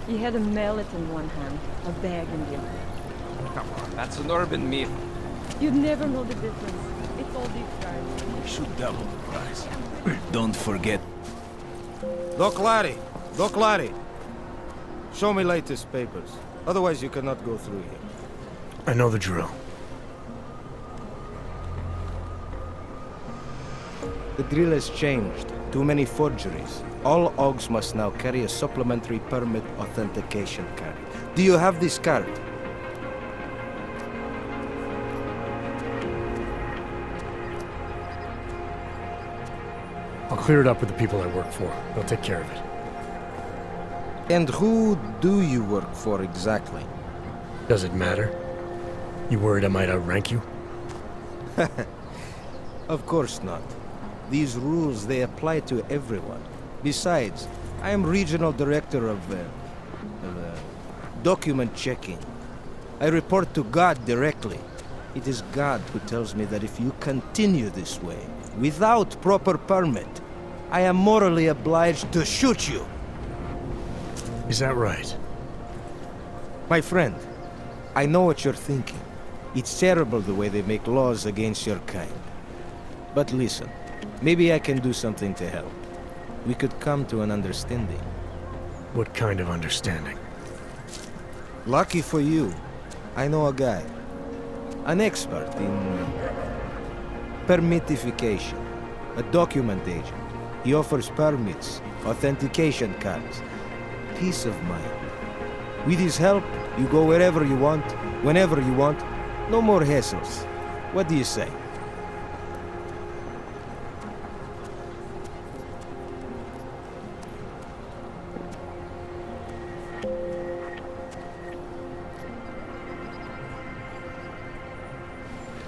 He had a mallet in one hand, a bag in the other. Come on, that's an urban myth. You'd never know the difference. It's all these guys. We should double the price. Don't forget. Doc Larry! Show me latest papers. Otherwise you cannot go through here. I know the drill. The drill has changed. Too many forgeries. All OGs must now carry a supplementary permit authentication card. Do you have this card? I'll clear it up with the people I work for. They'll take care of it. And who do you work for exactly? Does it matter? You worried I might outrank you? Of course not. These rules, they apply to everyone. Besides, I am regional director of document checking. I report to God directly. It is God who tells me that if you continue this way, without proper permit, I am morally obliged to shoot you. Is that right? My friend, I know what you're thinking. It's terrible the way they make laws against your kind. But listen, maybe I can do something to help. We could come to an understanding. What kind of understanding? Lucky for you, I know a guy. An expert in permitification. A document agent. He offers permits, authentication cards. Peace of mind. With his help, you go wherever you want, whenever you want. No more hassles. What do you say?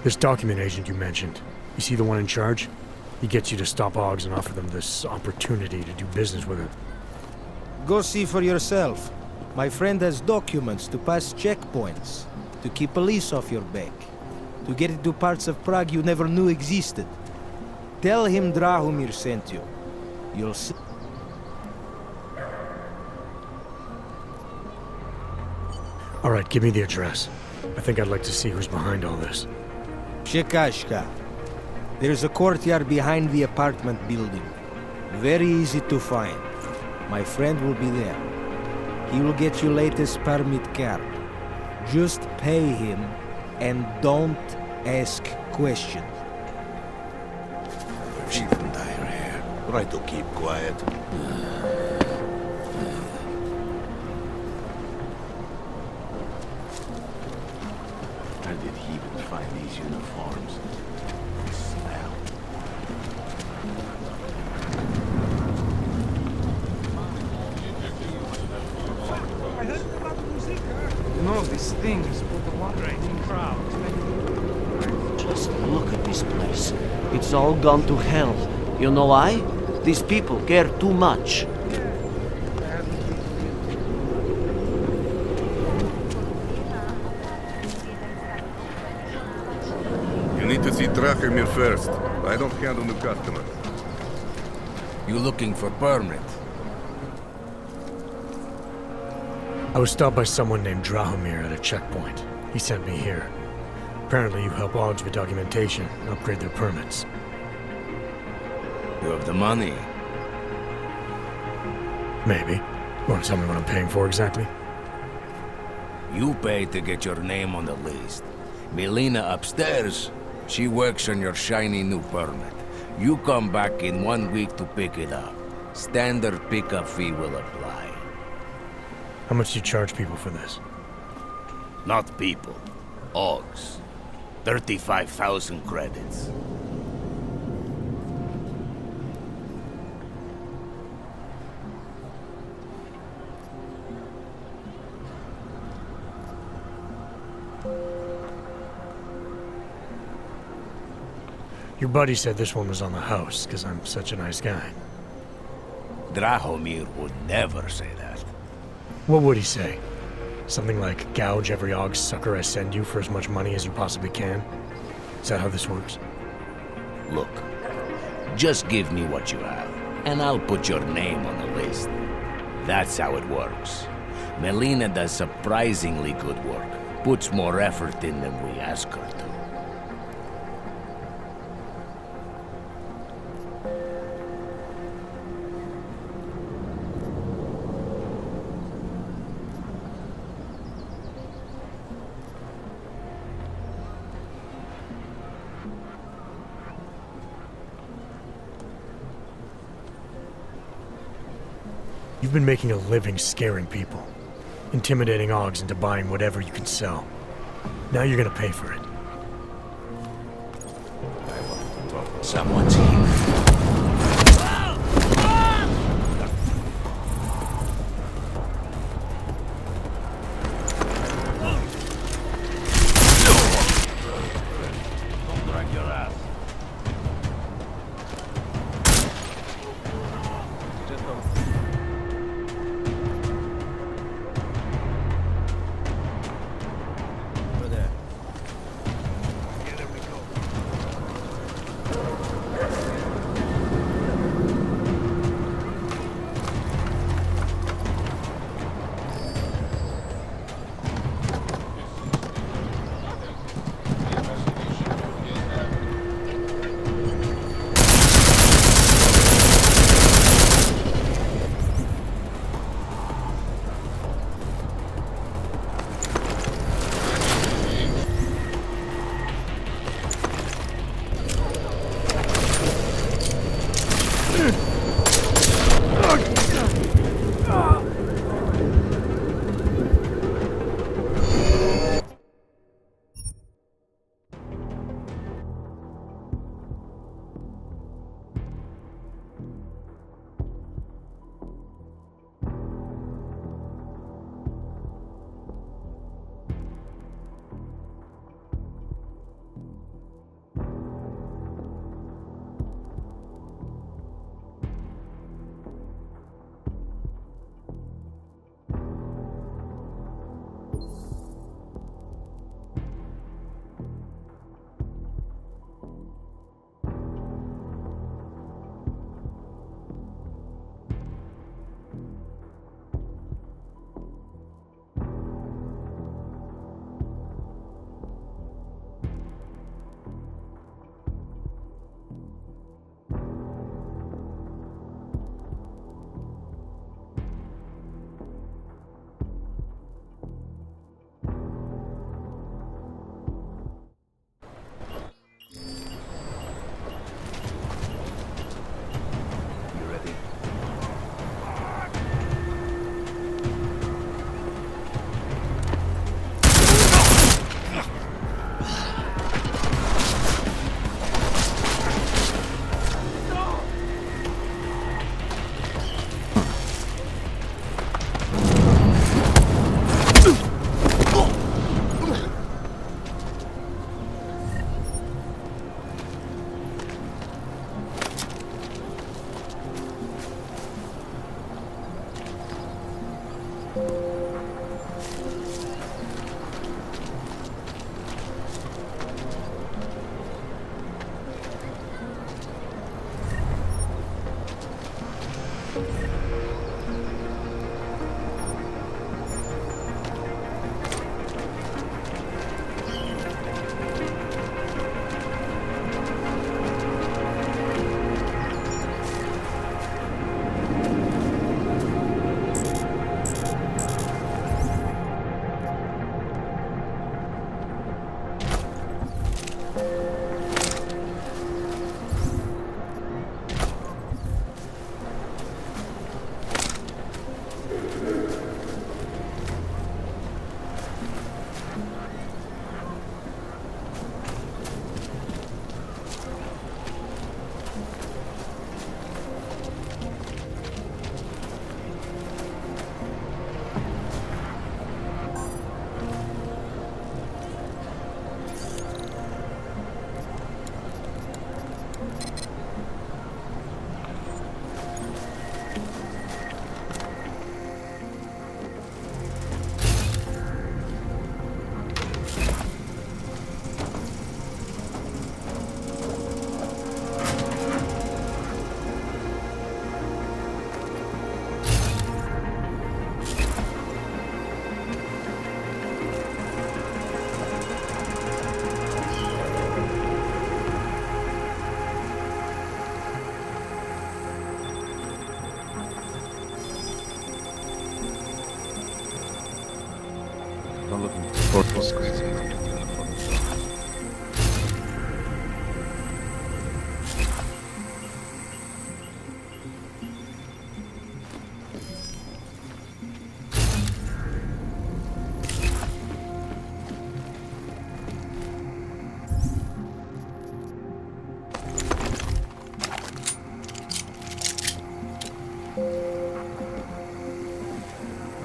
This document agent you mentioned, you see the one in charge? He gets you to stop OGs and offer them this opportunity to do business with it. Go see for yourself. My friend has documents to pass checkpoints, to keep police off your back, to get into parts of Prague you never knew existed. Tell him Drahomir sent you. You'll see. All right, give me the address. I think I'd like to see who's behind all this. Shekashka. There's a courtyard behind the apartment building. Very easy to find. My friend will be there. He will get you latest permit card. Just pay him and don't ask questions. She from diarrhea. Try to keep quiet. How did he even find these uniforms? Smell. You know, these things put a wandering crowd. Just look at this place. It's all gone to hell. You know why? These people care too much. You need to see Drahomir first. I don't handle new customers. You looking for permit? I was stopped by someone named Drahomir at a checkpoint. He sent me here. Apparently you help OGs with documentation and upgrade their permits. You have the money. Maybe. You want to tell me what I'm paying for exactly? You pay to get your name on the list. Melina upstairs, she works on your shiny new permit. You come back in 1 week to pick it up. Standard pickup fee will apply. How much do you charge people for this? Not people. OGs. 35,000 credits. Your buddy said this one was on the house, because I'm such a nice guy. Drahomir would never say that. What would he say? Something like, gouge every OG sucker I send you for as much money as you possibly can? Is that how this works? Look, Just give me what you have, and I'll put your name on the list. That's how it works. Melina does surprisingly good work. Puts more effort in than we ask her to. You've been making a living scaring people, intimidating Augs into buying whatever you can sell. Now you're gonna pay for it. Someone's here. looking for Moscow.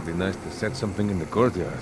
Be nice to set something in the courtyard.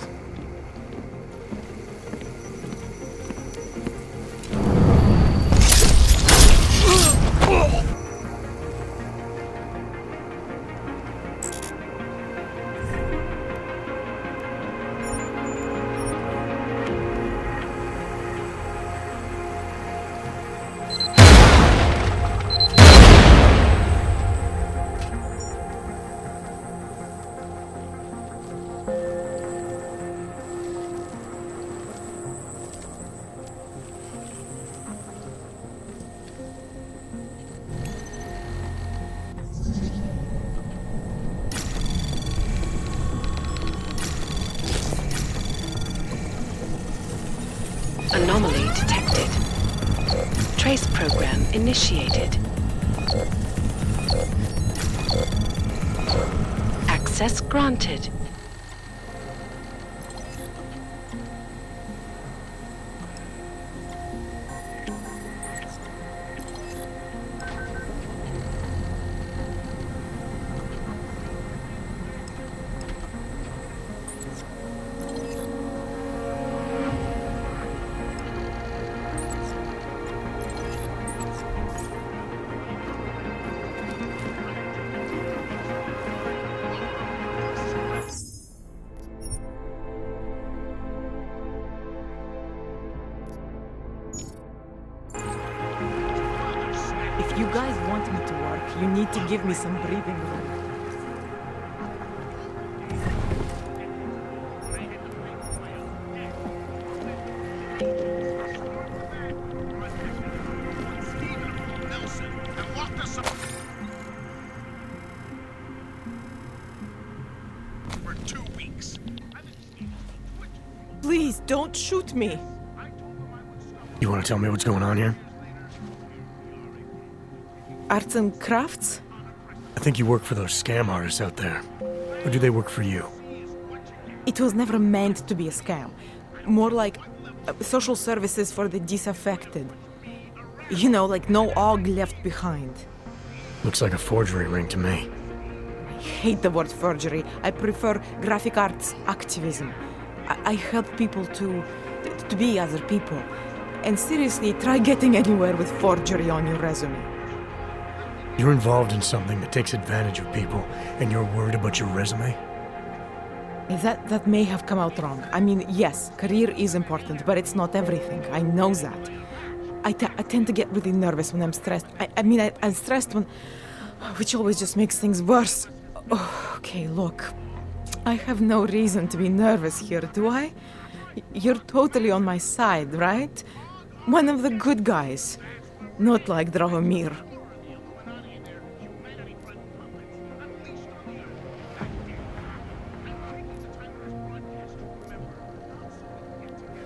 Anomaly detected. Trace program initiated. Access granted. If you guys want me to work, you need to give me some breathing room. Please, don't shoot me. You want to tell me what's going on here? Arts and crafts? I think you work for those scam artists out there. Or do they work for you? It was never meant to be a scam. More like social services for the disaffected. You know, like no og left behind. Looks like a forgery ring to me. I hate the word forgery. I prefer graphic arts activism. I help people to be other people. And seriously, try getting anywhere with forgery on your resume. You're involved in something that takes advantage of people, and you're worried about your resume? That may have come out wrong. I mean, yes, career is important, but it's not everything. I know that. I tend to get really nervous when I'm stressed. I'm stressed when... which always just makes things worse. Oh, okay, look. I have no reason to be nervous here, do I? You're totally on my side, right? One of the good guys. Not like Drahomir.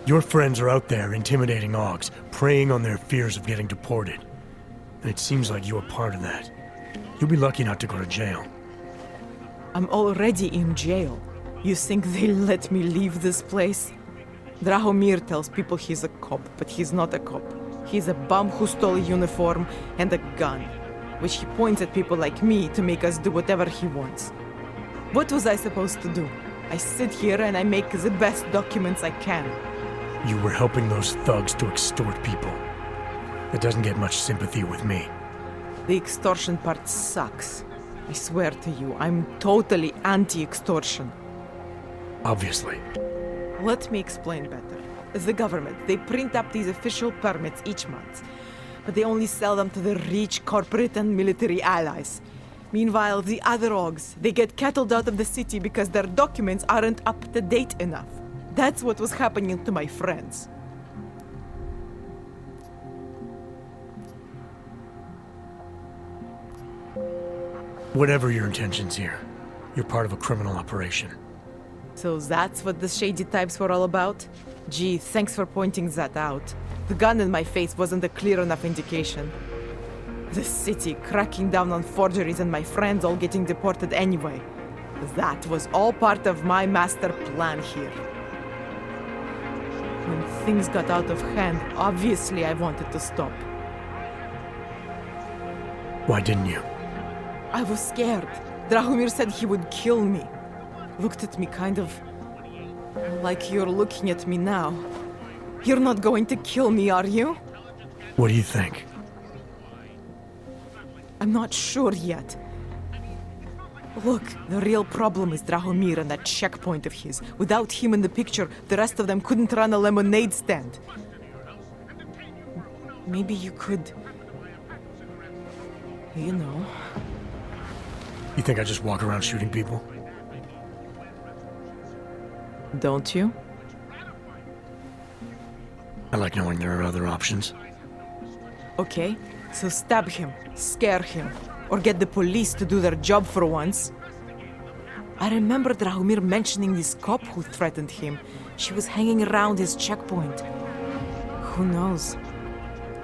Your friends are out there intimidating Augs, preying on their fears of getting deported. And it seems like you're part of that. You'll be lucky not to go to jail. I'm already in jail. You think they'll let me leave this place? Drahomir tells people he's a cop, but he's not a cop. He's a bum who stole a uniform and a gun, which he points at people like me to make us do whatever he wants. What was I supposed to do? I sit here and I make the best documents I can. You were helping those thugs to extort people. That doesn't get much sympathy with me. The extortion part sucks. I swear to you, I'm totally anti-extortion. Obviously. Let me explain better. The government, they print up these official permits each month, but they only sell them to the rich corporate and military allies. Meanwhile, the other Augs, they get cattled out of the city because their documents aren't up to date enough. That's what was happening to my friends. Whatever your intentions here, you're part of a criminal operation. So that's what the shady types were all about? Gee, thanks for pointing that out. The gun in my face wasn't a clear enough indication. The city cracking down on forgeries and my friends all getting deported anyway. That was all part of my master plan here. When things got out of hand, obviously I wanted to stop. Why didn't you? I was scared. Drahomir said he would kill me. Looked at me kind of like you're looking at me now. You're not going to kill me, are you? What do you think? I'm not sure yet. Look, the real problem is Drahomir and that checkpoint of his. Without him in the picture, the rest of them couldn't run a lemonade stand. Maybe you could... You know... You think I just walk around shooting people? Don't you? I like knowing there are other options. Okay, so stab him, scare him, or get the police to do their job for once. I remember Drahomir mentioning this cop who threatened him. She was hanging around his checkpoint. Who knows?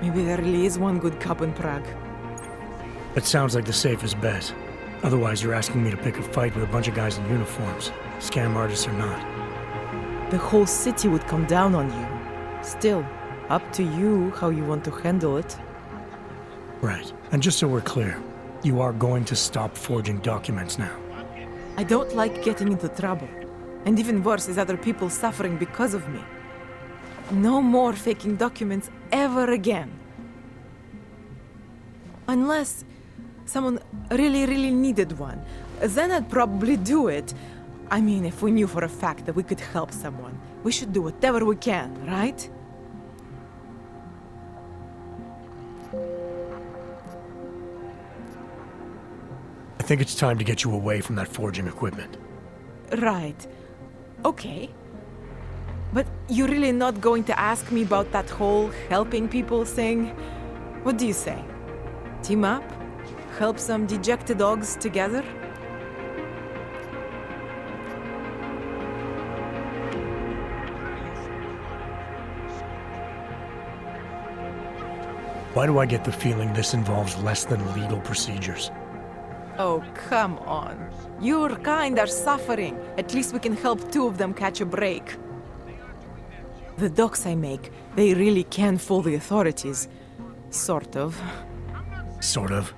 Maybe there really is one good cop in Prague. That sounds like the safest bet. Otherwise, you're asking me to pick a fight with a bunch of guys in uniforms, scam artists or not. The whole city would come down on you. Still, up to you how you want to handle it. Right. And just so we're clear, you are going to stop forging documents now. I don't like getting into trouble. And even worse is other people suffering because of me. No more faking documents ever again. Unless someone really needed one. Then I'd probably do it. I mean, if we knew for a fact that we could help someone, we should do whatever we can, right? I think it's time to get you away from that forging equipment. Right. Okay. But you're really not going to ask me about that whole helping people thing? What do you say? Team up? Help some dejected dogs together? Why do I get the feeling this involves less than legal procedures? Oh, come on. Your kind are suffering. At least we can help two of them catch a break. The docs I make, they really can fool the authorities. Sort of. Sort of.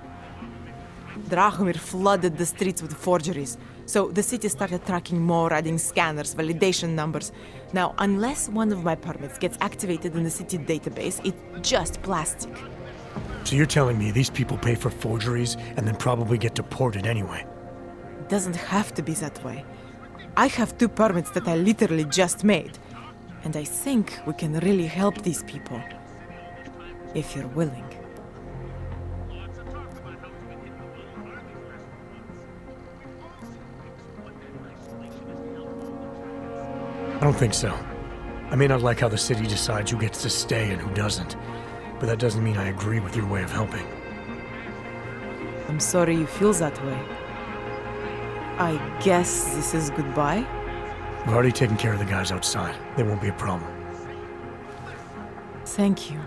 Drahomir flooded the streets with forgeries. So the city started tracking more, adding scanners, validation numbers. Now, unless one of my permits gets activated in the city database, it's just plastic. So you're telling me these people pay for forgeries and then probably get deported anyway? It doesn't have to be that way. I have 2 permits that I literally just made. And I think we can really help these people. If you're willing. I don't think so. I may not like how the city decides who gets to stay and who doesn't, but that doesn't mean I agree with your way of helping. I'm sorry you feel that way. I guess this is goodbye? I've already taken care of the guys outside. They won't be a problem. Thank you.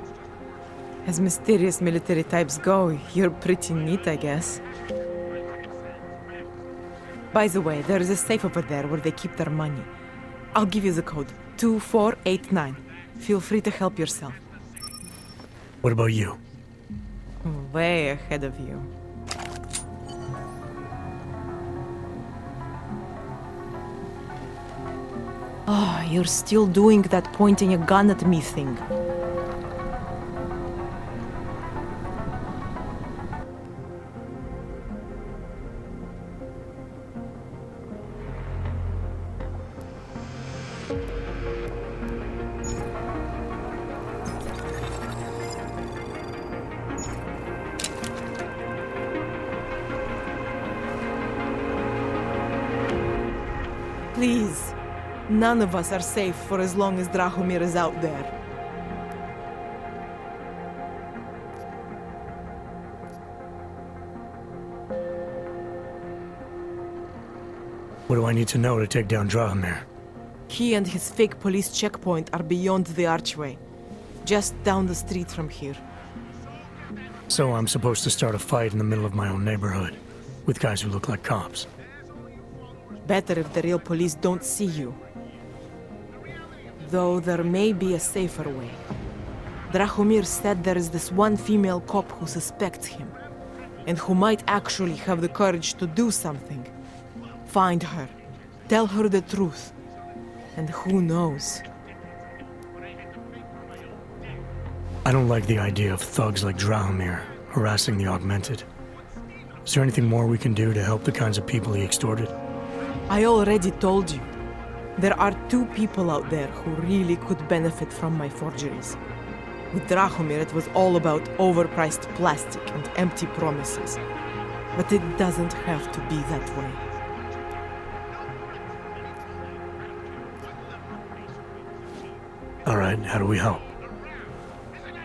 As mysterious military types go, you're pretty neat, I guess. By the way, there is a safe over there where they keep their money. I'll give you the code. 2489. Feel free to help yourself. What about you? Way ahead of you. Oh, you're still doing that pointing a gun at me thing. Please. None of us are safe for as long as Drahomir is out there. What do I need to know to take down Drahomir? He and his fake police checkpoint are beyond the archway. Just down the street from here. So I'm supposed to start a fight in the middle of my own neighborhood, with guys who look like cops. Better if the real police don't see you. Though there may be a safer way. Drahomir said there is this one female cop who suspects him, and who might actually have the courage to do something. Find her. Tell her the truth. And who knows? I don't like the idea of thugs like Drahomir harassing the Augmented. Is there anything more we can do to help the kinds of people he extorted? I already told you. There are two people out there who really could benefit from my forgeries. With Drahomir, it was all about overpriced plastic and empty promises. But it doesn't have to be that way. All right, how do we help?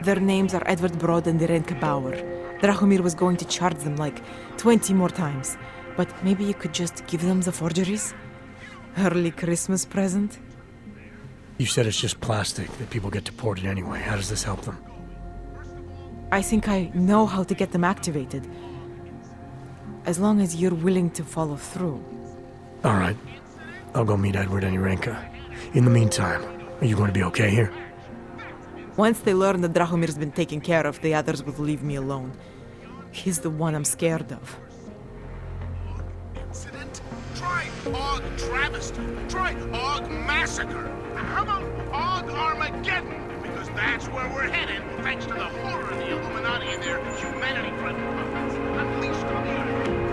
Their names are Edward Broad and Irenka Bauer. Drahomir was going to charge them like 20 more times. But maybe you could just give them the forgeries? Early Christmas present? You said it's just plastic, that people get deported anyway. How does this help them? I think I know how to get them activated. As long as you're willing to follow through. All right. I'll go meet Edward and Irenka. In the meantime, are you going to be okay here? Once they learn that Drahomir's been taken care of, the others will leave me alone. He's the one I'm scared of. Incident? Try Og Travesty. Try Og Massacre. How about Og Armageddon? Because that's where we're headed, thanks to the horror of the Illuminati and their humanity-friendly puppets, unleashed on the earth.